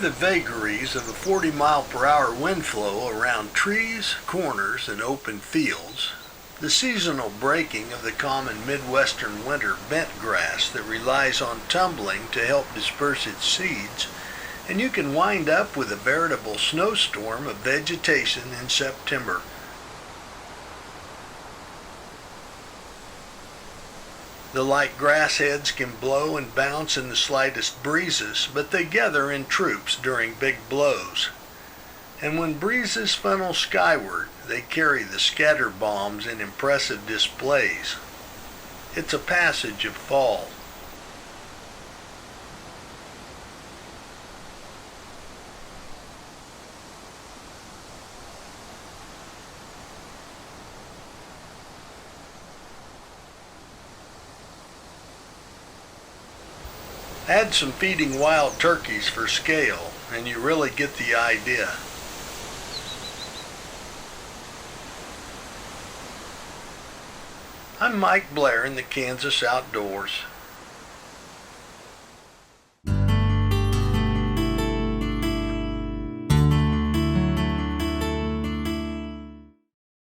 the vagaries of a 40-mile-per-hour wind flow around trees, corners, and open fields, the seasonal breaking of the common Midwestern winter bentgrass that relies on tumbling to help disperse its seeds, and you can wind up with a veritable snowstorm of vegetation in September. The light grass heads can blow and bounce in the slightest breezes, but they gather in troops during big blows. And when breezes funnel skyward, they carry the scatter bombs in impressive displays. It's a passage of fall. Add some feeding wild turkeys for scale, and you really get the idea. I'm Mike Blair in the Kansas Outdoors.